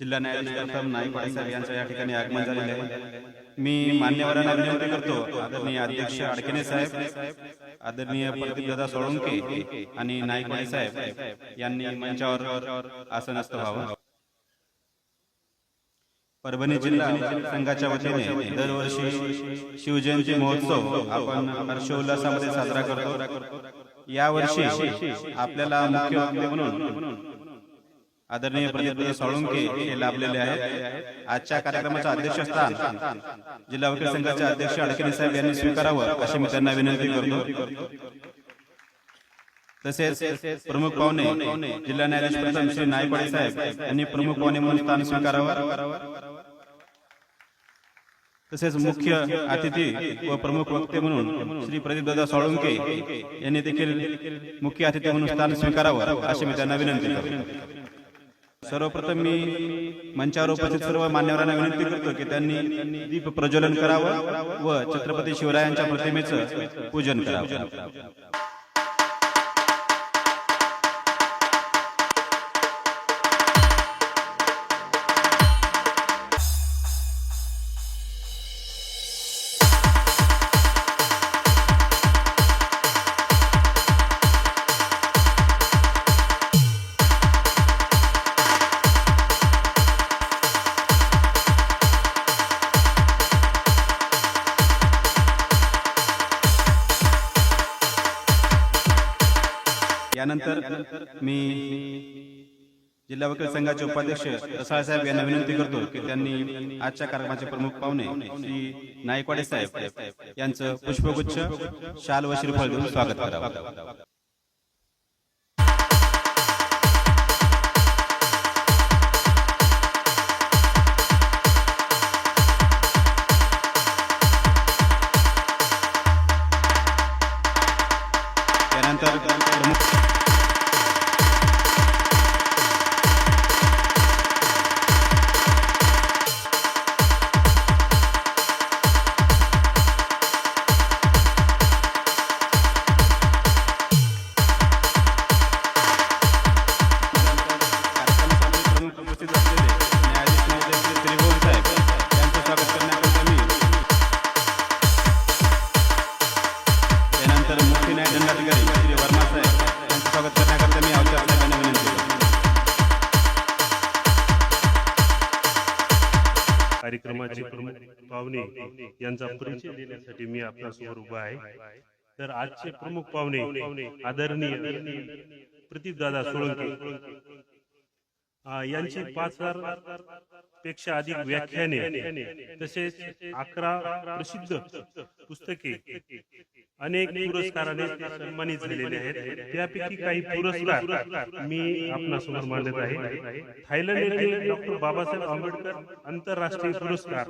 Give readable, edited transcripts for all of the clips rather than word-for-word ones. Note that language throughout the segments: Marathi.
जिल्हा न्यायाधीश प्रथम नाईकवाडी साहेब यांचं या ठिकाणी आगमन झालेले आहे। मी मान्यवरांना विनंती करतो, आदरणीय अध्यक्ष अडकेने साहेब, आदरणीय प्रदीपदादा सोळंके आणि नाईकवाडी साहेब यांनी मंचावर आसनस्थ व्हावं। परभणी जिल्हा संघाच्या वतीने दरवर्षी शिवजयंती महोत्सव आपण हर्षोल्लासामध्ये साजरा करतो। यावर्षी आपल्याला मुख्य वक्ते म्हणून आदरणीय प्रदीपदादा सोळंके हे लाभलेले आहेत। आजच्या कार्यक्रमाचे अध्यक्षस्थान जिल्हा वकील संघाचे अध्यक्ष अडकेने साहेब यांनी स्वीकारावं अशी मी त्यांना विनंती करतो। तसेच प्रमुख पाहुणे जिल्हा न्यायाधीश प्रथम श्री नाईकवाडी साहेब यांनी प्रमुख पाहुणे म्हणून स्थान स्वीकारावं। तसेच मुख्य अतिथी व प्रमुख वक्ते म्हणून श्री प्रदीपदादा सोळंके यांनी देखील मुख्य अतिथी म्हणून स्थान स्वीकारावं अशी मी त्यांना विनंती करतो। सर्वप्रथम मी मंचावर उपस्थित सर्व मान्यवरांना विनंती करतो की त्यांनी दीप प्रज्वलन करावं व छत्रपती शिवरायांच्या प्रतिमेचं पूजन करावं। यानंतर मी जिल्हा वकील संघाचे उपाध्यक्ष रसाळ साहेब यांना विनंती करतो की त्यांनी आजच्या कार्यक्रमाचे प्रमुख पाहुणे श्री नाईकवाडे साहेब यांचं पुष्पगुच्छ, शाल व श्रीफळ देऊन स्वागत करावं। कार्यक्रमाचे प्रमुख पाहुणे यांचा परिचय देण्यासाठी मी आपल्यासमोर उभा आहे। तर आजचे प्रमुख पाहुणे आदरणीय प्रदीपदादा सोळंके यांची 5000 पेक्षा अधिक व्याख्याने तसेच 11 प्रसिद्ध पुस्तके, अनेक पुरस्काराने सन्मानित झालेले आहेत। त्यापैकी काही पुरस्कार मी आपणासमोर मांडत आहे। थायलंड येथील डॉक्टर बाबासाहेब आंबेडकर आंतरराष्ट्रीय पुरस्कार,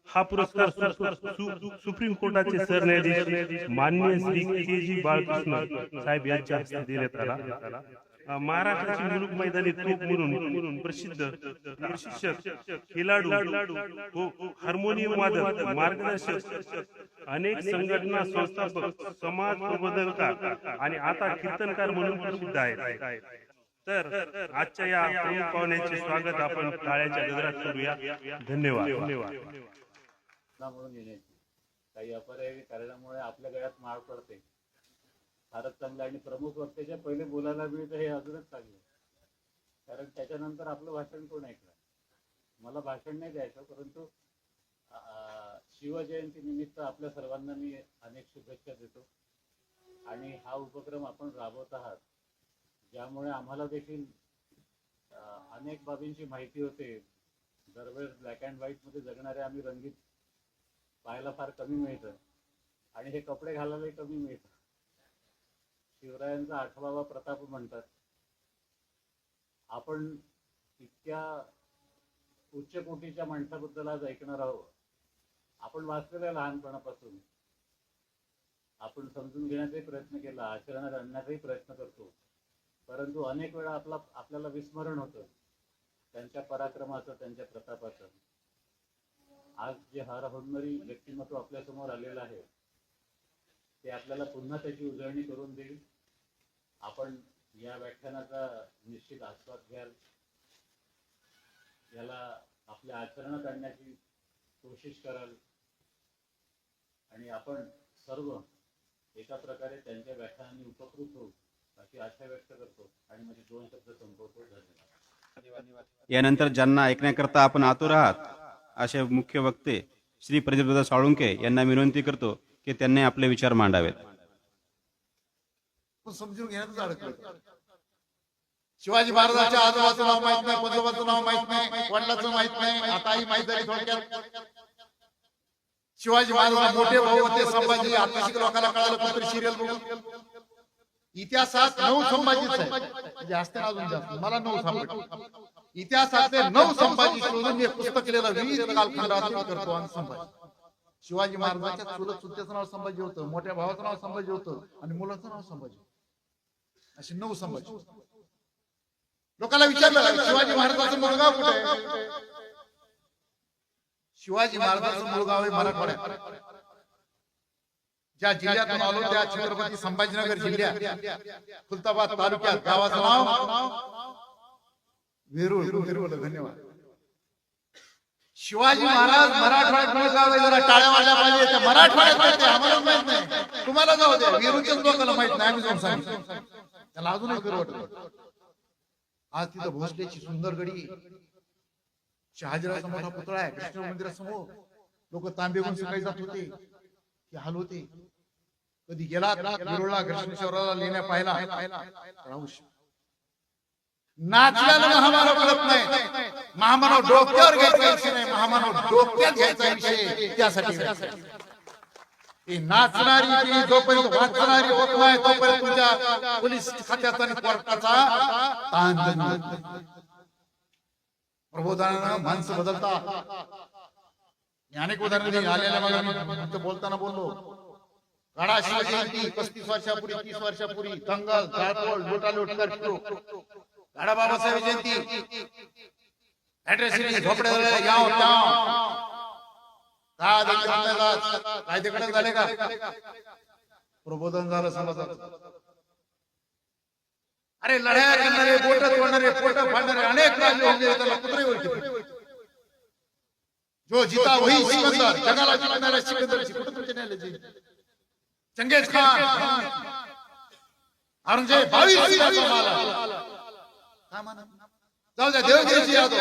हा पुरस्कार सुप्रीम कोर्टाचे सरन्यायाधीश माननीय श्री के.जी. बाळकृष्ण साहेब यांच्या हस्ते देण्यात आला। महाराष्ट्राची मुलुक मैदानी तोप म्हणून प्रसिद्ध प्रशिक्षक, खेळाडू, हार्मोनियम वादक, मार्गदर्शक, अनेक संघटना संस्थापक, समाज प्रबोधनकार आणि आता कीर्तनकार म्हणून प्रसिद्ध आहेत। तर आजच्या या प्रमुख पाहुण्यांचे स्वागत आपण टाळ्याच्या गजरात करूया। धन्यवाद। काही अपरिहार्य कारणामुळे आपल्या गळ्यात माळ पडते, फारच चांगलं। आणि प्रमुख वक्त्याच्या पहिले बोलायला मिळतं हे अजूनच चांगलं, कारण त्याच्यानंतर आपलं भाषण कोण ऐकणार। मला भाषण नाही द्यायचं, परंतु शिवजयंती निमित्त आपल्या सर्वांना मी अनेक शुभेच्छा देतो। आणि हा उपक्रम आपण राबवत आहात, ज्यामुळे आम्हाला देखील अनेक बाबींची माहिती होते। दरवेळेस ब्लॅक अँड व्हाईट मध्ये जगणारे आम्ही रंगीत पाहायला फार कमी मिळतं आणि हे कपडे घालायलाही कमी मिळतं। शिवरायांचा 8वा प्रताप म्हणतात। आपण इतक्या उच्च कोटीच्या माणसाबद्दल आज ऐकणार आहोत। आपण वाचलेल्या लहानपणापासून आपण समजून घेण्याचाही प्रयत्न केला, आचरणात आणण्याचाही प्रयत्न करतो, परंतु अनेक वेळा आपल्याला विस्मरण होतं त्यांच्या पराक्रमाचं, त्यांच्या प्रतापाचं। आज जे हरहुन्नरी व्यक्तिमत्व आपल्यासमोर आलेलं आहे ते आपल्याला पुन्हा त्याची उजळणी करून देईल। आपण या व्याख्यानाचा निश्चित आस्वाद घ्याल। याला आपल्या आचरणात आणण्याची कोशिश कराल आणि आपण सर्व एका प्रकारे त्यांच्या व्याख्यानांनी उपकृत होऊ अशी आशा व्यक्त करतो आणि माझे 2 शब्द संपवतो. धन्यवाद. यानंतर ज्यांना ऐकण्याकरता आपण आतुर आहात असे मुख्य वक्ते श्री प्रदीपदादा साळुंके यांना विनंती करतो की त्यांनी आपले विचार मांडावेत. समजून घेण्यातच अडकलं. शिवाजी महाराजांच्या आजोबाचं नाव माहित नाही, पंजोबाचं नाव माहित नाही, वडिलांचं माहित नाही, आताही माहित झाली थोडक्यात. शिवाजी महाराज मोठे भाऊ होते संभाजी, आता शिक लोकांना कळालं पत्र सिरियल बघून. इतिहासात 9 संभाजीच आहे, म्हणजे असते अजून जास्त, मला 9 सापडले. इतिहासातले 9 संभाजी शोधून मी पुस्तक केलेलं 20 कालखंडातील करतो. आणि संभाजी शिवाजी महाराजांच्या चुलत चुलत्याचं नाव संभाजी होतं, मोठ्या भावाचं नाव संभाजी होतं आणि मुलाचं नाव संभाजी. असे 9 संभाजी. लोकांना विचारलं शिवाजी महाराजांचं मुळगाव कुठे आहे? शिवाजी महाराजांचं मुळगाव आहे मराठवाड्यात. ज्या जिल्ह्यातून आलो त्या छत्रपती संभाजीनगर जिल्ह्यात खुलताबाद तालुक्यात गावाचं नाव वेरूळ. धन्यवाद. शिवाजी महाराज मराठवाड्यात मुळगाव आहे. जरा टाळ्या वाजल्या पाहिजे. त्या मराठवाड्यात आम्हाला माहित नाही, तुम्हाला जाऊ द्या. वेरूळच्याच लोकांना माहित नाही, आम्ही जाऊन सांगितलं. त्याला अजूनही खरं वाटत. आज तिथं भोसलेची सुंदर गडी, शहाजीराजा मोठा पुतळा आहे कृष्ण मंदिरासमोर. लोक तांबे घेऊन सकाळी जात होते, ते हाल होते. कधी गेला वेरूळला कृष्णेश्वराला लेण्या पाहिला. नाचल्यानं महामानव कळत नाही. महामानव डोक्यावर घ्यायचा विषय नाही, महामानव डोक्यात घ्यायचा विषय. त्यासाठी नाचणारी ती जोपर्यंत वाचणारी होत नाही तोपर्यंत तुझ्या पोलीस खात्याचा आणि कोर्टाचा ताण. प्रबोधनानं माणसं बदलतात. अनेक उदाहरण आलेल्या बघा. बोलताना बोललो काढा शिवजयंती 35 वर्षापूर्वी 30 वर्षापूर्वी दंगल जाळपोळ लुटालूट कर्फ्यू. काढा बाबासाहेब जयंती ऍड्रेसिटी झोपड्या याव त्याव काय तिकडे झाले का? प्रबोधन झालं समाजात. अरे लढाया करणारे, बोट तोडणारे, पोट फाडणारे अनेक राजे होते. त्याला कुत्रे ओळखी. जो जिता वही सिकंदर, जगाला जिंकणारा सिकंदर. चंगेज खान, औरंगजेब 22 जाऊ द्या. देवगिरीची यादव.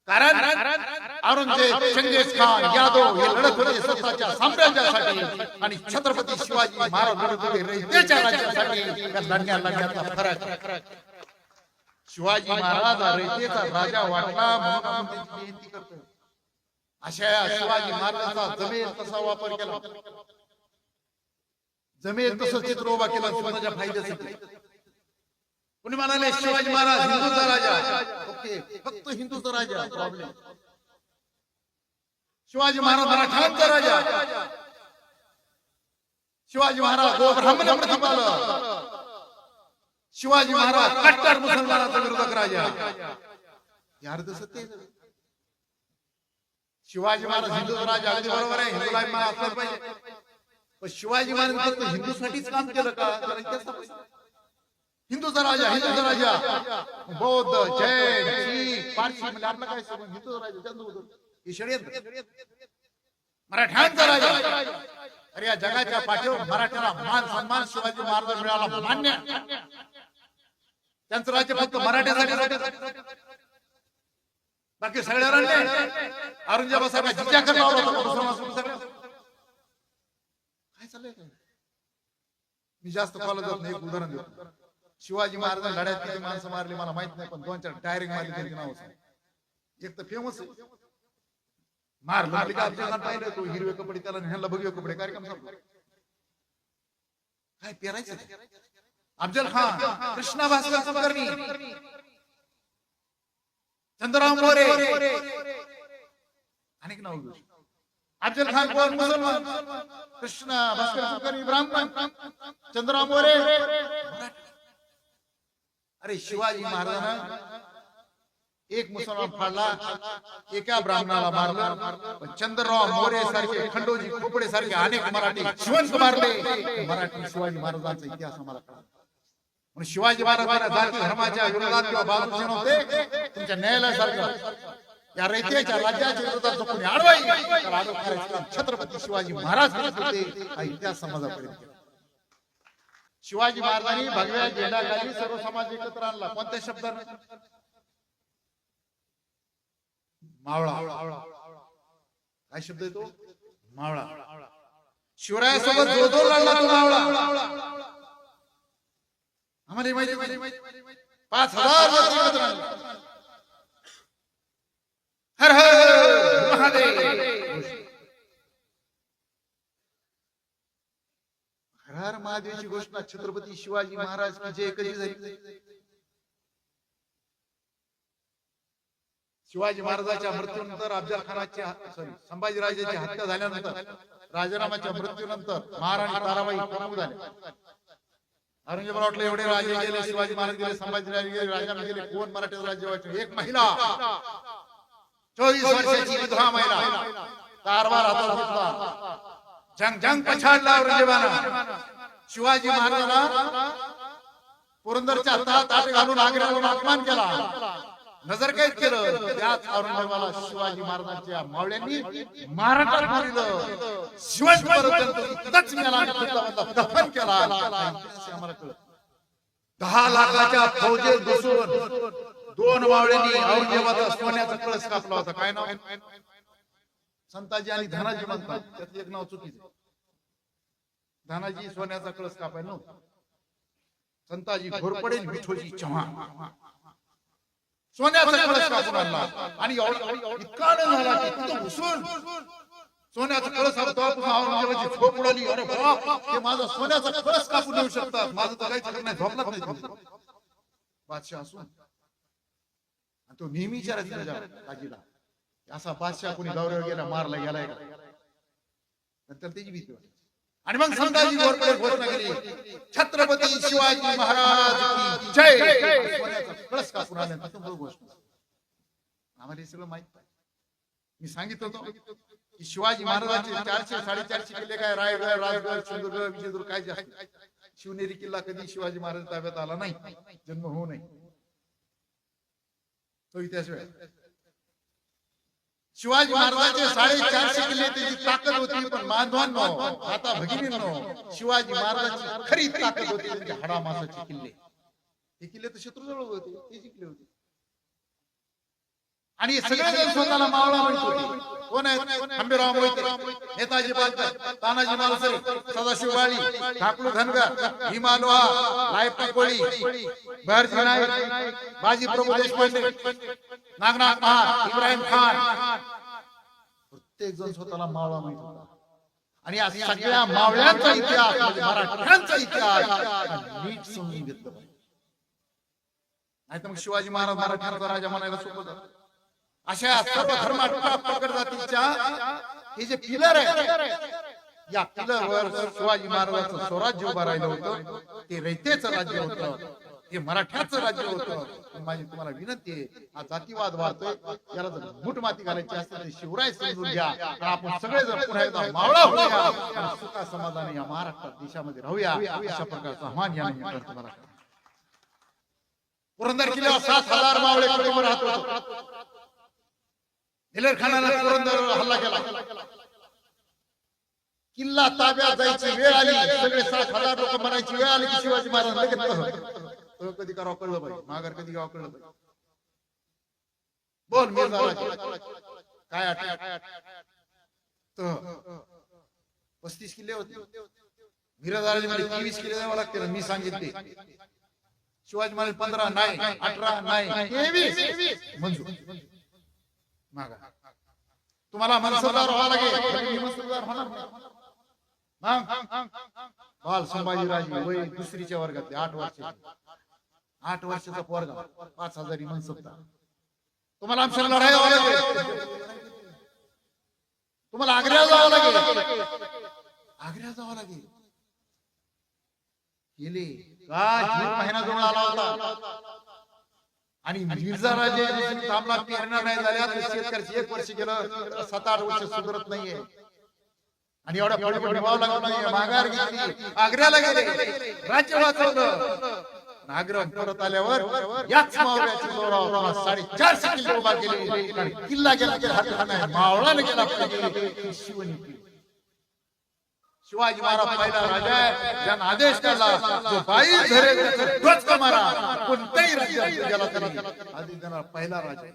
कारण औरंगजेब, चंगेज खान, यादव हे लढत होते स्वतःच्या साम्राज्यासाठी आणि छत्रपती शिवाजी महाराज लढत होते रयतेच्या राज्यासाठी. या लढण्यातला फरक. शिवाजी महाराज रयतेचा राजा वाटला म्हणून आपण त्यांची जयंती करतो. अशा शिवाजी महाराजांचा जमेल तसा वापर केला, जमेल तसं चित्र उभा केला स्वतःच्या फायद्यासाठी. कोणी म्हणाले शिवाजी महाराज हिंदूचा राजा. ओके, फक्त हिंदूचा राजा. प्रॉब्लेम. शिवाजी महाराज मराठ्यांचा राजा. शिवाजी महाराज गो ब्राह्मण प्रतिपालक. शिवाजी महाराज कट्टर मुसलमानाचा विरोधक राजा. हे अर्ध सत्य. शिवाजी महाराज हिंदूचा राजा अगदी बरोबर आहे. हिंदूला असलं पाहिजे. पण शिवाजी महाराज फक्त हिंदूसाठीच काम केलं का? हिंदूचा राजा, हिंदूचा राजा. बौद्ध, जैन, शीख, पारसी म्हणजे आपलं काय संबंध? हिंदूचा राजा. हे षडयंत्र. मराठ्यांचा राजा. अरे या जगाच्या पाठीवर मराठ्याला मान सन्मान शिवाजी महाराज मिळाला मान्य. त्यांचं राज्य फक्त मराठ्यासाठी. बाकी सगळ्या औरंगजेबासारखा जिजा करणार. काय चाललंय? मी जास्त फॉलो जात नाही. एक उदाहरण देतो. शिवाजी महाराज लढ्यात किती माणसं मारली मला माहित नाही, पण 2-4 डायरेक्ट मारली त्यांची नाव. एक तर फेमस आहे मारलं अफजल खान. पाहिलं तो हिरवे कपडे, त्याला ह्याला भगवे कपडे. कार्यक्रम संपला. काय पेरायचं? अफजल खान, कृष्णा भास्कर कुलकर्णी, चंद्रराव मोरे, अनेक नाव. अफजल खान कोण? मुसलमान. कृष्णा भास्कर कुलकर्णी ब्राह्मण. चंद्रराव मोरे. अरे शिवाजी महाराजांना एक मुसलमान फाडला, एका ब्राह्मणाला मारलं. पण चंद्रराव मोरे सारखे, खंडोजी खोपडे सारखे अनेक मराठी जिवंत मारले. मराठी शिवाजी महाराजांचा इतिहास आम्हाला कळला. म्हणून शिवाजी महाराजांना जाती धर्माच्या विरोधात किंवा बाजूचे नव्हते. तुमच्या न्यायालयासारखं या रयतेच्या राज्याच्या विरोधात जो कोणी आडवाई त्याला अडवून करायचं काम छत्रपती शिवाजी महाराज करत होते हा इतिहास समाजापर्यंत गेला. शिवाजी महाराजांनी भगव्या झेंड्याखाली सर्व समाज एकत्र आणला. कोणत्या शब्दाने? मावळा. काय शब्द आहे तो? मावळा. शिवरायासोबत जो जो लढला तो मावळा. आम्हाला माहिती 5,000 लोक एकत्र आणले. हर हर महादेव. हर हर महादेवची घोषणा छत्रपती शिवाजी महाराज की जय कधी झाली? शिवाजी महाराजांच्या मृत्यूनंतर अफजल खानाची संभाजीराजांची हत्या झाल्यानंतर राजारामाच्या मृत्यूनंतर महाराणी ताराबाई प्रमुख झाल्या. औरंगजेबाला वाटलं एवढे राजे गेले, शिवाजी महाराज गेले, संभाजीराजे गेले, राजाराम गेले, कोण मराठ्याचं राज्य व्हायचं? एक महिला 24 वर्षाची विधवा महिला कारभार हातात घेतला. जंग जंग पछाडला औरंगजेबानं. शिवाजी महाराजांना पुरंदरच्या हातात आट घालून आग्र्यावरून अपमान केला, नजरकैद केलं. त्याच औरंगजेबाला शिवाजी महाराजांच्या मावळ्यांनी महाराष्ट्रात मारलं. शिवाजी महाराजांना दफन केला. आम्हाला कळलं 10 लाखाच्या फौजेत घुसून 2 मावळ्यांनी औरंगजेबाचा सोन्याचा कळस कापला होता. काय नाव? संताजी आणि धनाजी म्हणतात. त्यात एक नाव चुकीचं. धनाजी सोन्याचा कळस कापाय नव्हता. संताजी घोरपडे विठोजी चव्हाण सोन्याचा कळस कापून आणला. आणि इतका आनंद झाला की तिथं घुसून सोन्याचा कळस औरंगजेबाची झोप उडाली. अरे बाप, ते माझा सोन्याचा कळस कापून देऊ शकतात. माझं तर काहीच नाही, झोपलाच नाही. बादशाह असून तो नेहमी विचारायचा काजीला, असा बादशाह कोणी दौऱ्यावर गेला मारला गेलाय का? नंतर त्याची भीती वाटते. आणि मग संताजी घोरपडे घोषणा केली छत्रपती शिवाजी महाराज की जय. कळस कापून आल्यानंतर घोषणा. आम्हाला हे सगळं माहित आहे. मी सांगितलं होतं की शिवाजी महाराजांचे 400-450 किल्ले काय, रायगड, राजगड, सिंधुदुर्ग, विजयदुर्ग काय जास्त. शिवनेरी किल्ला कधी शिवाजी महाराज ताब्यात आला नाही, जन्म होऊ नये तो इतिहास वेळ. शिवाजी महाराजांचे 450 किल्ले त्याची ताकद होती. पण बांधवांनो, आता भगिनींनो, शिवाजी महाराजांची खरी ताकद होती म्हणजे हाडामासाचे किल्ले. हे किल्ले तर शत्रूजवळ होते, ते जिंकले होते. आणि सगळेजण स्वतःला मावळा म्हणत होते. कोण आहेत? खंबीराव मोहिते, नेताजी पालकर, तानाजी मालसरे, सदाशिव बाळी, ठाकूर धनगर, भीमा लोहा, रायप्पा कोळी, बहरजी नाईक, बाजी प्रभू देशपांडे, नागनाथ महार, इब्राहिम खान, प्रत्येक जण स्वतःला मावळा म्हणत होता. आणि या सगळ्या मावळ्यांचा इतिहास म्हणजे मराठ्यांचा इतिहास नीट समजून घेतलं पाहिजे. नाही तर मग शिवाजी महाराज मराठ्यांचा राजा म्हणायला सोपं जातं. अशा सर्व धर्माच्या प्रकट जातीच्या हे जे पिलर आहे, या पिलरवर शिवाजी महाराजांचं स्वराज्य उभं राहिलं होतं. ते रयतेचं राज्य होतं, ते मराठ्याचं राज्य होतं. माझी तुम्हाला विनंती आहे, हा जातीवाद वाढतोय, याला जर मूठ माती घालायची असेल तर शिवराय समजून घ्या. आपण सगळे जर पुन्हा एकदा मावळा होऊया, सुखा समाधानी या महाराष्ट्रात देशामध्ये राहूया, अशा प्रकारचं आव्हान या निमित्तानं मला. पुरंदर किल्ल्यावर 7,000 मावळे कुटुंब राहत होते. दिलेर खानाला पुरंदरवर हल्ला केला. किल्ला ताब्यात जायची वेळ आली, सगळे 7,000 लोक मरायची वेळ आली की शिवाजी महाराज लगेच कधी करावं कळलं पाहिजे, माघार कधी घ्यावं कळलं पाहिजे. बोल मिर्झा काय आठ 35 किल्ले होते. मिर्झाराजे मध्ये 23 किल्ले द्यावं लागते. मी सांगितले शिवाजी महाराज 15 नाही, 18 नाही, 23 मंजूर. मागा तुम्हाला मनसबदार व्हावं लागेल, मनसबदार होणार नाही. बाल संभाजीराजे वय दुसरीच्या वर्गातले 8 वर्षाचे, 8 वर्षाचा पोरगा 5,000 मनसबदार. तुम्हाला आमच्या लढाई व्हावं लागेल. तुम्हाला आग्र्याला जावं लागेल, आग्र्याला जावं लागेल. गेले का जून महिना जवळ आला होता आणि मिर्झाराजे थांबला, पेरण्या नाही झाल्या तर शेतकऱ्याचे 1 वर्ष गेलं, 7-8 वर्ष सुधारत नाहीये. आणि एवढा फळफळ निभावं लागत नाहीये. माघार घेतली, आग्र्याला गेले, राज्य वाचवलं. आग्रह परत आल्यावर याच मावळ्याच्या जोरावर 450 किल्ले उभा केले आणि किल्ला गेला की हात नाही मावळाने गेला पाहिजे शिवनी. शिवाजी महाराज पहिला राजा आहे ज्यानं आदेश केला जो बाई धरेल त्याचा डोचका मारा. कोणत्याही राज्यात गेला तरी आधी देणारा पहिला राजा आहे.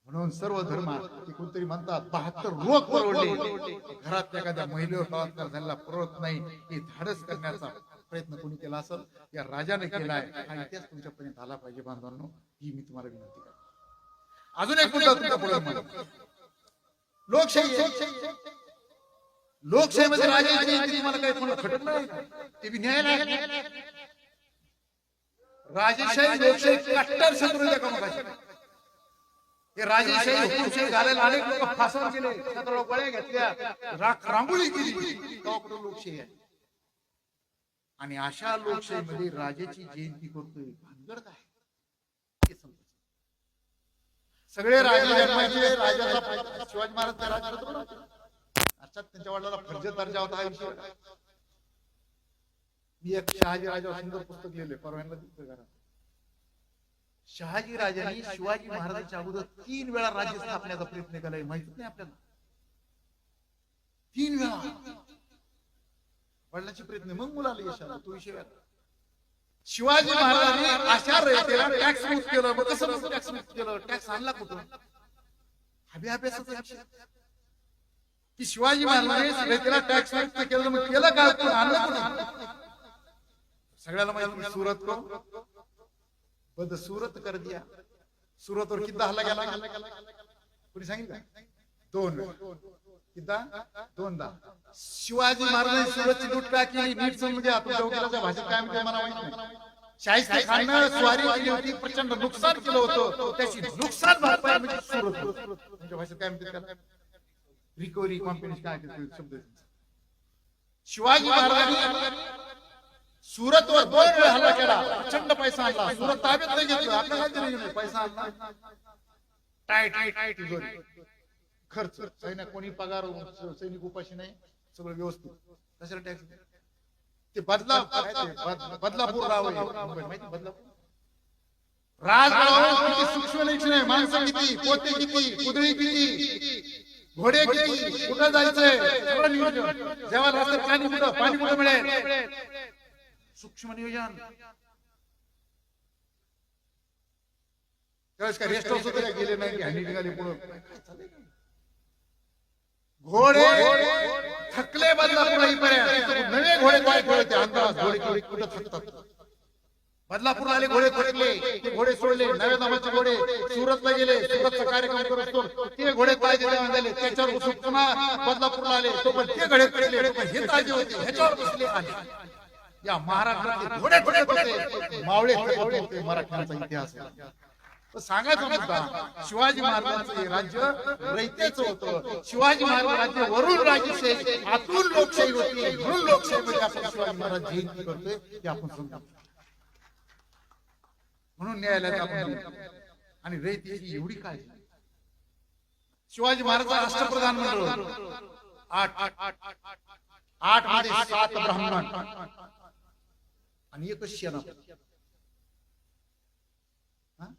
म्हणून सर्व धर्म ते कोणतरी म्हणतात 72 रोग परवडले. घरात एखाद्या महिलेवर बलात्कार झालेला परवडत नाही हे धाडस करण्याचा प्रयत्न कोणी केला असेल या राजाने केलाय आणि त्याच तुमच्यापर्यंत आला पाहिजे बांधवांनो ही मी तुम्हाला विनंती करतो. अजून एक मुद्दा तुमच्या पुढे म्हणतो. लोकशाही लोकशाहीमध्ये राजाची तुम्हाला काही कोण खटत नाही ते बी न्याय नाही. राजेशाही लोकशाही कट्टर शत्रू एकामेकाचे. हे राजेशाही हुकुमशाही घालायला अनेक लोक फासावर गेले सतरा गोळ्या घेतल्या रांगोळी केली कुठं लोकशाही आहे. आणि अशा लोकशाहीमध्ये राजाची जयंती करतोय भानगड काय हे समजतं. सगळे राजे जन्माचे राजाचा शिवाजी महाराज राजा अर्थात त्यांच्या वडिलांना फर्ज दर्जा होता हा विषय. मी एक शहाजी राजा सुंदर पुस्तक लिहिले परवानला घरात. शहाजी राजांनी शिवाजी महाराजांच्या अगोदर 3 वेळा राज्य स्थापण्याचा प्रयत्न केलाय माहितीच नाही आपल्याला. 3 वेळा वडिलांचे प्रयत्न मग मुलाला यश आलं तो विषय. शिवाजी महाराजांनी अशा रयतेला टॅक्स मुक्त केलं. मग कसं टॅक्स मुक्त केलं? टॅक्स आणला कुठून? हबी अभ्यासाचा विषय की शिवाजी महाराजांनी रयतेला टॅक्स मुक्त केलं. मग केलं काय? आणलं कुठून? सगळ्याला माहिती सुरत को बद सुरत कर दिया. सुरतवर किती हल्ला गेला कोणी सांगितलं? 2 किती 2दा. शिवाजी महाराजांनी सुरतची लूट का केली नीट समजून घ्या. तुमच्या वकिलाच्या भाषेत काय म्हणते मला माहित नाही. शाहिस्ते खाननं स्वारी केली होती प्रचंड नुकसान केलं होतं त्याची नुकसान भरपाई म्हणजे सुरत. तुमच्या भाषेत काय म्हणते त्याला? रिकव्हरी कॉम्पेन्सेशन काय शब्द. शिवाजी महाराजांनी सुरतवर 2 वेळा हल्ला केला. प्रचंड पैसा आणला. सुरत ताब्यात नाही घेतलं. आपल्याला काय पैसा आणला टाईट खर्च. सैनिक कोणी पगार सैनिक उपाशी नाही सगळं व्यवस्थित. कशाला टॅक्स? ते बदलापूर राव माहिती बदलापूर राजगाव किती सूक्ष्म निरीक्षण आहे. माणसं किती, पोते किती, कुदळी किती, घोडे किती, कुठं जायचंय सगळं नियोजन. जेव्हा रस्त्यात पाणी कुठं मिळेल सूक्ष्म नियोजन. त्यावेळेस काय रेस्ट हाऊस वगैरे गेले नाही की हॅनी निघाले पुढे घोडे थकले. बदलापूर नवे घोडे काय ठेवले अंदाज घोडे कुठं थकतात. बदलापूरला आले घोडे थकले ते घोडे सोडले. नव्या नामाचे घोडे सुरतला गेले. सुरतचा कार्यक्रम करतो ते घोडे पाहिजे झाले त्याच्यावर बसून पुन्हा बदलापूरला आले तो पण ते घोडे पडले हे ताजे होते ह्याच्यावर बसले आले. या महाराष्ट्रात घोडे थकत होते मावळे थकत होते. मराठ्यांचा इतिहास सांगायचं मुद्दा शिवाजी महाराजांचं हे राज्य रयतेचं होतं. शिवाजी महाराज राज्य वरून राजशाही आतून लोकशाही होती. म्हणून लोकशाहीमध्ये आपण शिवाजी महाराज जयंती करतोय हे आपण समजू. म्हणून न्यायालयात आपण आणि रयतेची एवढी काळजी. शिवाजी महाराज राष्ट्रप्रधान मंडळ 8 मध्ये 7 ब्राह्मण आणि 1 सेनापती.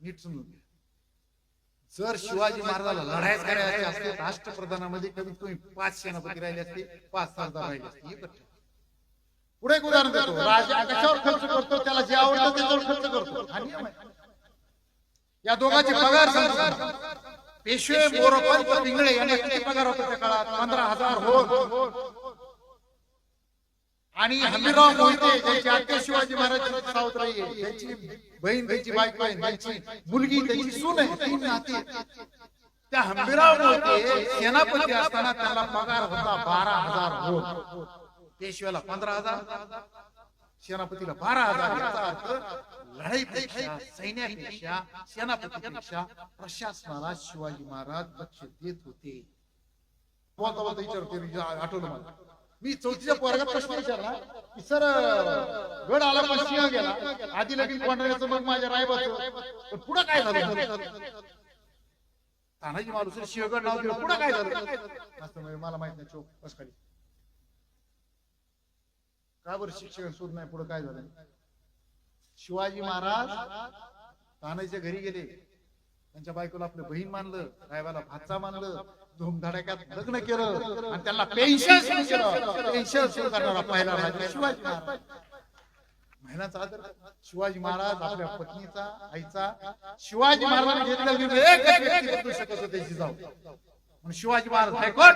नीट समजून घ्या. जर शिवाजी महाराजाला लढाई करायची असते राष्ट्रप्रधानामध्ये कमीत कमी 5 सेनापती राहिले असते, 5 सरदार राहिले असते. पुढे एक उदाहरण देतो. राजा कशावर खर्च करतो? त्याला जे आवडतं त्याच्यावर खर्च करतो. या दोघांचे पगार सांगा. पेशवे मोरोपंत पिंगळे यांना किती पगार होता त्या काळात? 15,000 हो. आणि हंबीरराव मोहिते त्यांची आत्या शिवाजी महाराज सावत्राई आहे. त्यांची बहीण त्यांची बायको आहे. त्यांची मुलगी त्यांची सून आहे. 3 नाते. त्या हंबीरराव मोहिते सेनापती असताना त्याला पगार होता 12,000 हो. पेशव्याला 15,000 सेनापतीला 12,000. याचा अर्थ लढाईपेक्षा सैन्यापेक्षा सेनापतीपेक्षा प्रशासनाला शिवाजी महाराज लक्ष देत होते. बोलता बोलता विचारते आठवलं मला. मी 4थीच्या वर्गात प्रश्न विचारला की सर गड आला पण सिंह गेला आधी लगीन कोंढाण्याचं मग माझ्या रायबाचं पण पुढं काय झालं? तानाजी मालुसरे सिंहगड नाव दिलं पुढं काय झालं? मला माहित नाही. चोप बस खाली. का बरं शिक्षण शोध नाही पुढे काय झालं? शिवाजी महाराज तानाजीच्या घरी गेले, त्यांच्या बायकोला आपलं बहीण मानलं, साहेबाला भाचा मानलं, धूमधडाक्यात लग्न केलं आणि त्यांना पेन्शन सुरू केलं. पेन्शन सुरू करणारा पहिला राजा शिवाजी महाराज. महिलांचा आदर. शिवाजी महाराज आपल्या पत्नीचा, आईचा, शिवाजी महाराजांनी घेतलेला निर्णय एकच व्यक्ती बदलू शकत होते, जिजाऊ. म्हणून शिवाजी महाराज हायकोर्ट,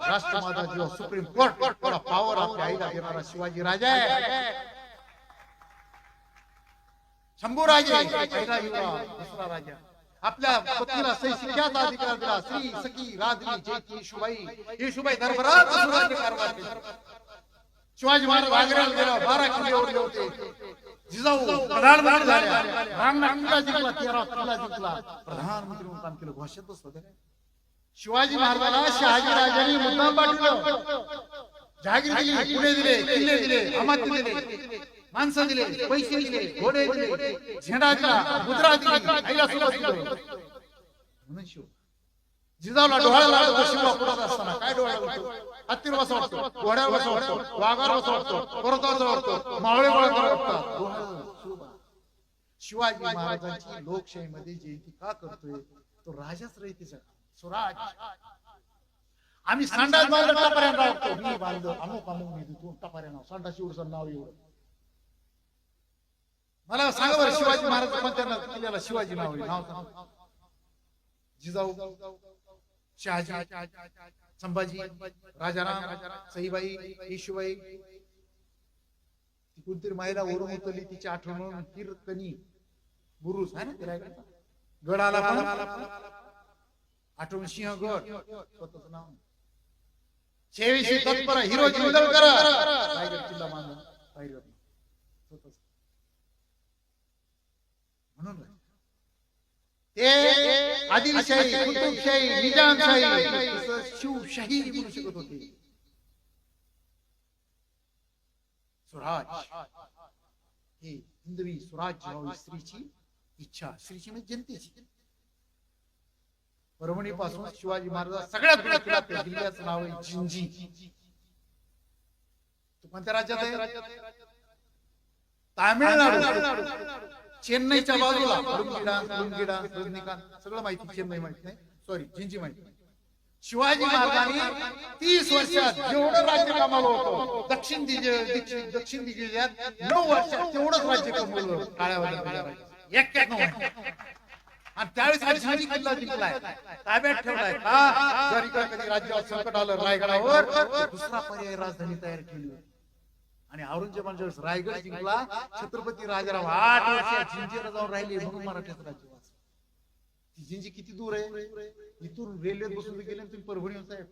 राष्ट्रमाता जेव्हा सुप्रीम कोर्ट, थोडा पॉवर आपल्या आईला देणारा शिवाजी राजा आहे. शंभूराजे पहिला युवराज, दुसरा राजा. आपल्या पत्नीला शिक्षाचा अधिकार दिला. श्री सखी राजनी जयती येशुबाई दरबारात सुराज्य कारभार केला. शिवाजी महाराज आग्र्याला गेला, 12 किल्ले उरले होते. जिजाऊ प्रधानमंत्री झाल्या, रामनाथ किल्ला जिंकला, 13 किल्ला जिंकला, प्रधानमंत्री म्हणून काम केलं. घोषित बसलं. शिवाजी महाराजाला शहाजी राजांनी मुद्दाम पाठवलं. जहागीर दिली, पुणे दिले, किल्ले दिले, अमात्य दिले, माणसं दिले, पैसे दिले, घोडे दिले, झेंडा दिला, मुद्रा दिली, आईला सुरुवात दिली. म्हणून शिव जिजाऊला डोळ्याला लागतो. शिवा पुढात असताना काय डोळ्याला लागतो? हत्तीवर बसा वाटतो, घोड्यावर बसा वाटतो, वाघावर बसा वाटतो, परतावर वाटतो, मावळे गोळा वाटतात. शिवाजी महाराजांची लोकशाहीमध्ये जयंती का करतोय? तो राजाच रयतेचा स्वराज. आम्ही संडास बांधलं टपाऱ्यानं राहतो. मी बांधलं अमुक अमुक मी तू टपाऱ्यानं संडास एवढं नाव एवढं. मला सांगा बरं, शिवाजी महाराज कोणत्या किल्ल्याला शिवाजी नाव आहे? नाव सांगा. जिजाऊ, शहाजी, संभाजी, राजाराम, सईबाई, येशूबाई. ती कोणतरी महिला ओढून उतरली, तिची आठवण हिरकणी बुरुज आहे ना तिला गडाला पण आठवण सिंहगड स्वतःच नाव. 26 तत्पर हिरो जिंदलकर रायगड किल्ला बांधला पाहिजे स्वतःच. म्हणून ते आदिलशाही, कुतुबशाही, निजामशाही, शिवशाही म्हणू शकत होते. स्वराज हे हिंदवी स्वराज्य व्हावी स्त्रीची इच्छा. स्त्रीची म्हणजे जनतेची. परभणी पासून शिवाजी महाराज सगळ्यात पुढे त्या जिल्ह्याचं नाव आहे जिंजी. तो कोणत्या राज्यात आहे? तामिळनाडू. चेन्नईच्या बाजूला रजनीकांत सगळं माहिती. चेन्नई माहिती नाही, सॉरी जिंजी माहिती. शिवाजी महाराजांनी 30 वर्षात जेवढं राज्य कमावलं होतं दक्षिण दिग्विजयात 9 वर्षात तेवढंच राज्य कमवलं. काळ्यावर 91. आणि त्यावेळेस हा जिंजी किल्ला जिंकलाय, ताब्यात ठेवलाय. का? जर इकडे कधी राज्यावर संकट आलं रायगडावर, दुसरा पर्याय राजधानी तयार केली. आणि औरंगजेबाने ज्यावेळेस रायगड जिंकला, छत्रपती राजाराम 8 वर्ष जिंजीला जाऊन राहिले. म्हणून मराठ्याचं राज्य वाचलं. ती जिंजी किती दूर आहे? इथून रेल्वेत बसून गेले तुम्ही परभणी साहेब,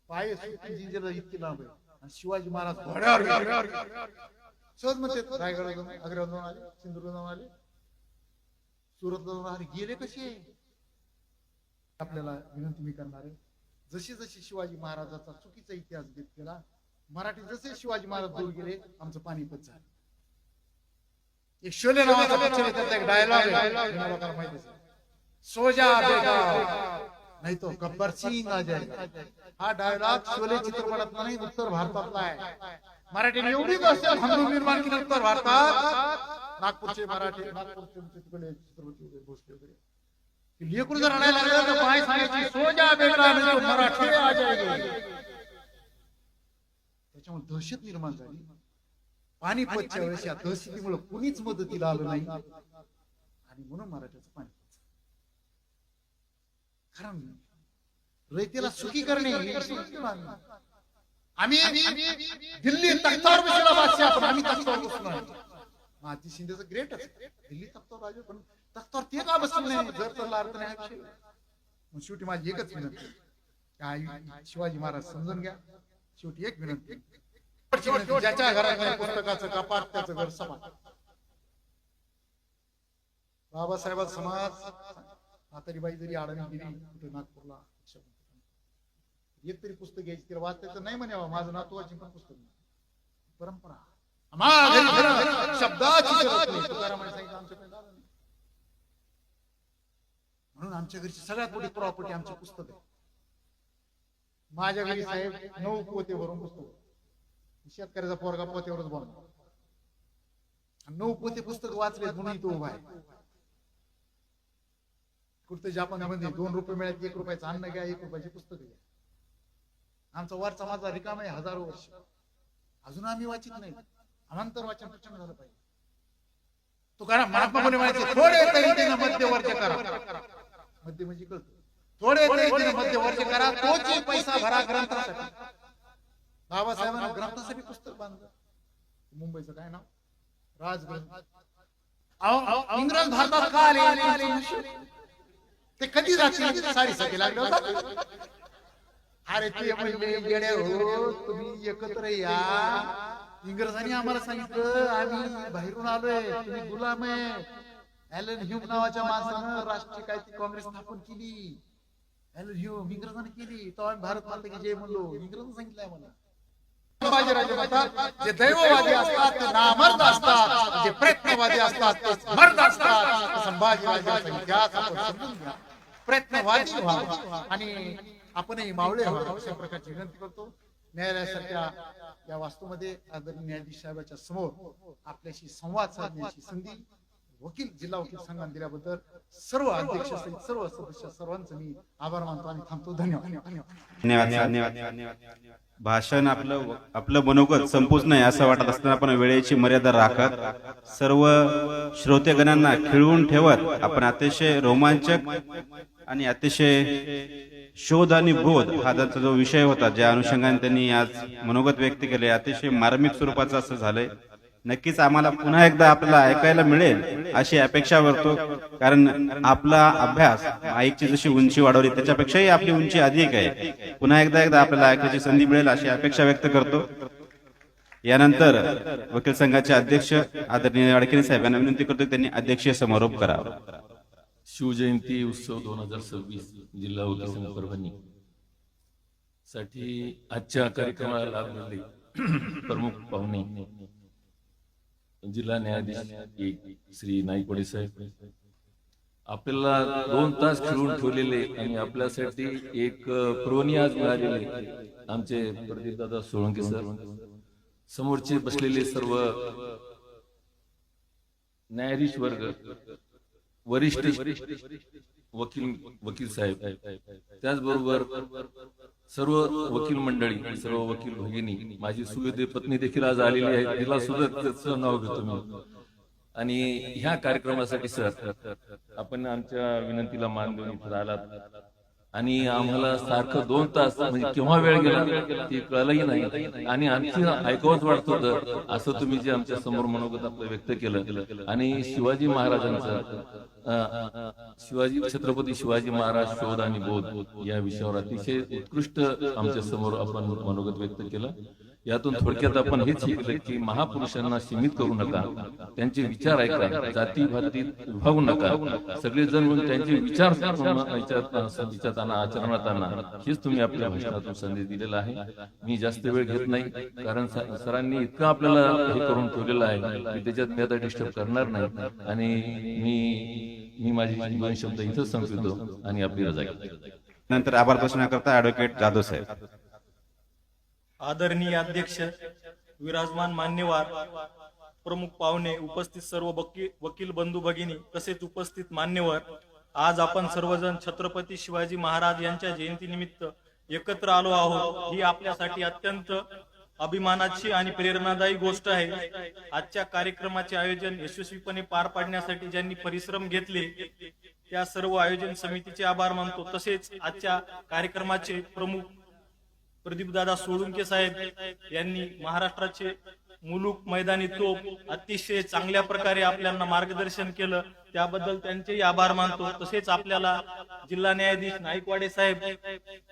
पाय जिंजीला इतकी लांब आहे. आणि शिवाजी महाराज घोड्यावर सहज म्हणते रायगड जाऊन, आग्र्यावर जाऊन आले, सिंधुदुर्ग जाऊन आले, सुरतला जाऊन आले. गेले कसे? आपल्याला विनंती मी करणार आहे, जशी जशी शिवाजी महाराजाचा चुकीचा इतिहास घेत गेला, मराठी जसे शिवाजी महाराज दूर गेले, आमचं पानिपत झालं. एक शोले नावाचा पिक्चर आहे, त्याचा एक डायलॉग आहे, माहिती आहे, सोजा बेटा नाही तो गब्बर सिंग आ जाएगा. हा डायलॉग शोले चित्रपटात नाही, उत्तर भारतातला आहे. मराठीने एवढी असेल हम निर्माण केलं उत्तर भारतात. नागपूरचे मराठी, नागपूरचे तिकडे चित्रपट वगैरे भोसले वगैरे लेकरू जर रडायला लागलं तर बाय सांगायची सोजा बेटा नाही तो मराठी आ जाएगा. त्याच्यामुळे दहशत निर्माण झाली. पानिपतच्या वेळेस या दहशतीमुळे कुणीच मदतीला आलं नाही आणि म्हणून मराठ्याचं पानिपत. कारण रयतेला सुखी करणे आम्ही दिल्ली तख्तावर बसलेला बादशाह, पण आम्ही तख्तावर बसलो नाही. महाजी शिंदेचं ग्रेट दिल्ली तख्तावर राजे, पण तख्तावर ते का बसले नाही? जर तर अर्थ नाही. शेवटी माझी एकच विनंती, शिवाजी महाराज समजून घ्या. शेवटी एक विनंती, ज्याच्या घरात पुस्तकाचं कपाट त्याचं घर समान. बाबासाहेबांचा समाज म्हातारीबाई जरी आडवी गेली कुठे नागपूरला, एक तरी पुस्तक घ्यायची, तिला वाचायचं नाही म्हणावा, माझं नातू वाचन पण पुस्तक नाही. परंपरा शब्दाची म्हणून आमच्या घरची सगळ्यात मोठी प्रॉपर्टी आमचे पुस्तक आहे. माझ्या घरी साहेब 9 पोते भरून पुस्तक. शेतकऱ्याचा पोरगा पोत्यावरच बनवतो. 9 पोते पुस्तक वाचले म्हणून तो उभा आहे. कुठं जपानमध्ये 2 रुपये मिळाले 1 रुपयाचं अन्न घ्या 1 रुपयाची पुस्तक घ्या. आमचा वरचा माझा रिकाम आहे हजारो वर्ष, अजून आम्ही वाचित नाही. अनंतर वाचन प्रचंड झालं पाहिजे. तुकाराम महात्मा फुले म्हणायचे थोडे तरी तिने मध्यवर्ती करा. मध्य म्हणजे कळतो, थोडे तरी तिने मध्यवर्ती करा, तोच पैसा भरा ग्रंथासाठी. बाबासाहेबांना ग्रंथासाठी पुस्तक बांधलं. मुंबईचं काय नाव, राजग्रंथ. इंग्रज भारतात का आले, ते कधी जातील, साडेसाठी लागले होता. अरे ते म्हणजे येड्या हो, तुम्ही एकत्र या. इंग्रजांनी आम्हाला सांगितलं आम्ही बाहेरून आलोय, तुम्ही गुलाम आहे. ॲलन ह्यूम नावाच्या माणसानं राष्ट्रीय काय ती काँग्रेस स्थापन केली. ॲलन ह्यूम इंग्रजांनी केली, तो आम्ही भारत माता की जय म्हणलो. इंग्रजांनी सांगितलंय मला. संभाजीराजे म्हणतात जे दैववादी असतात ते नामर्द असतात, जे प्रयत्नवादी असतात ते मर्द असतात. संभाजीराजे समजून घ्या, प्रयत्नवादी व्हा आणि आपणही मावळे व्हा अशा प्रकारची विनंती करतो. न्यायालयासारख्या या वास्तूमध्ये आदरणीय न्यायाधीश साहेबांच्या समोर आपल्याशी संवाद साधण्याची संधी वकील जिल्हा वकील संघाने दिल्याबद्दल सर्व अध्यक्ष सहित सर्व सदस्य सर्वांचं मी आभार मानतो आणि थांबतो. धन्यवाद. भाषण आपलं मनोगत संपूच नाही असं वाटत असताना आपण वेळेची मर्यादा राखत सर्व श्रोतेगणांना खिळवून ठेवत आपण अतिशय रोमांचक आणि अतिशय शोध आणि बोध हा त्यांचा जो विषय होता, ज्या अनुषंगाने त्यांनी आज मनोगत व्यक्त केले, अतिशय मार्मिक स्वरूपाचं असं झालंय. नक्कीच आम्हाला पुन्हा एकदा आपल्याला ऐकायला मिळेल अशी अपेक्षा करतो, कारण आपला अभ्यास माईकची जशी उंची वाढवली त्याच्यापेक्षाही आपली उंची अधिक आहे. पुन्हा एकदा आपल्याला ऐकायची संधी मिळेल अशी अपेक्षा व्यक्त करतो. यानंतर वकील संघाचे अध्यक्ष आदरणीय अडकिरी साहेबांना विनंती करतो त्यांनी अध्यक्षीय समारोप करावा. शिवजयंती उत्सव 2026 जिल्हा वकील संघ परभणी साठी आजच्या कार्यक्रमाला लाभलेले प्रमुख पाहुणे जिल्हा न्यायाधीश श्री नाईकवाडे साहेब, आपल्याला 2 तास खेळून ठेवलेले आणि आपल्यासाठी एक पर्वणी आज मिळालेले आमचे प्रदीपदादा सोळंके सर, समोरचे बसलेले सर्व न्यायाधीश वर्ग, वरिष्ठ वकील साहेब, त्याचबरोबर सर्व वकील मंडळी, सर्व वकील भगिनी, माझी सुविधे पत्नी देखील आज आलेली आहे, तिला सुद्धा त्याचं नाव घेतो मी. आणि ह्या कार्यक्रमासाठी सर आपण आमच्या विनंतीला मान देऊन इथे आलात आणि आम्हाला सारखं 2 तास म्हणजे केव्हा वेळ गेला ते कळलंही नाही आणि आणखी ऐकवत वाटत होतं असं तुम्ही जे आमच्या समोर मनोगत आपलं व्यक्त केलं. आणि शिवाजी महाराजांचं छत्रपती शिवाजी महाराज शोध आणि बोध या विषयावर अतिशय उत्कृष्ट आमच्या समोर आपण मनोगत व्यक्त केलं. यातून थोडक्यात आपण हेच शिकले की महापुरुषांना सीमित करू नका, त्यांचे विचार ऐका, जाती भातीत विभागू नका, सगळेजण मिळून त्यांचे विचार विचारात आणा, आचरणात आणा, हेच तुम्ही आपल्या भाषणातून संदेश दिलेला आहे. मी जास्त वेळ घेत नाही कारण सरांनी इतकं आपल्याला हे करून ठेवलेलं आहे की त्याच्यात मी आता डिस्टर्ब करणार नाही आणि मी माझी 2 शब्द इथंच संपवितो आणि आपली रजा घेतो. नंतर आभार प्रश्न करता ऍडव्होकेट जाधव साहेब. आदरणीय अध्यक्ष, विराजमान मान्यवर, प्रमुख पाहुणे, उपस्थित सर्व वकील बंधू भगिनी तसेच उपस्थित मान्यवर, आज आपण सर्वजण छत्रपती शिवाजी महाराज यांच्या जयंतीनिमित्त एकत्र आलो आहोत. ही आपल्यासाठी अत्यंत अभिमानाची आणि प्रेरणादायी गोष्ट आहे. आजच्या कार्यक्रमाचे आयोजन यशस्वीपणे पार पाडण्यासाठी ज्यांनी परिश्रम घेतले त्या सर्व आयोजन समितीचे आभार मानतो. तसेच आजच्या कार्यक्रमाचे प्रमुख प्रदीपदादा सोळंके साहेब यांनी महाराष्ट्राचे मुलूक मैदानी तोप अतिशय चांगल्या प्रकारे आपल्याला मार्गदर्शन केलं, त्याबद्दल त्यांचेही आभार मानतो. तसेच आपल्याला जिल्हा न्यायाधीश नाईकवाडे साहेब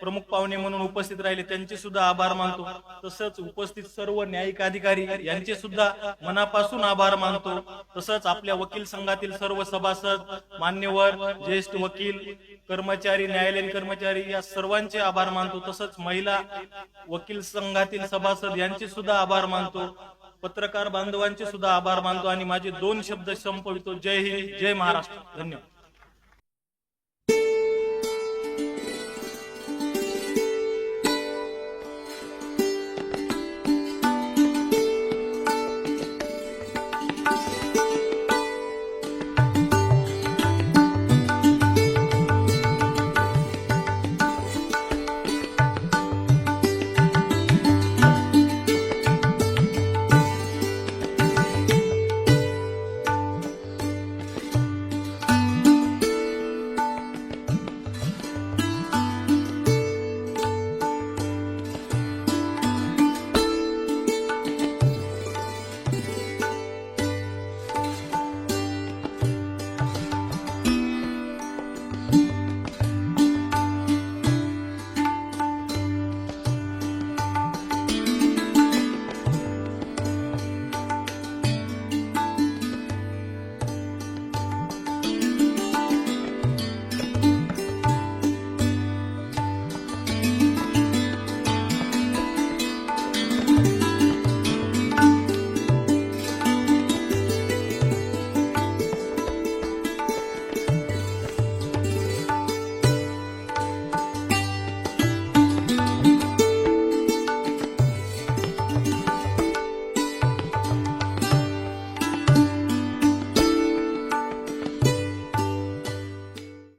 प्रमुख पाहुणे म्हणून उपस्थित राहिले, त्यांचे सुद्धा आभार मानतो. तसंच उपस्थित सर्व न्यायिक अधिकारी यांचे सुद्धा मनापासून आभार मानतो. तसंच आपल्या वकील संघातील सर्व सभासद, मान्यवर, ज्येष्ठ वकील, कर्मचारी, न्यायालयीन कर्मचारी या सर्वांचे आभार मानतो. तसंच महिला वकील संघातील सभासद यांचे सुद्धा आभार मानतो. पत्रकार बांधवांचे सुद्धा आभार मानतो आणि माझे 2 शब्द संपवितो. जय हिंद, जय महाराष्ट्र. धन्यवाद.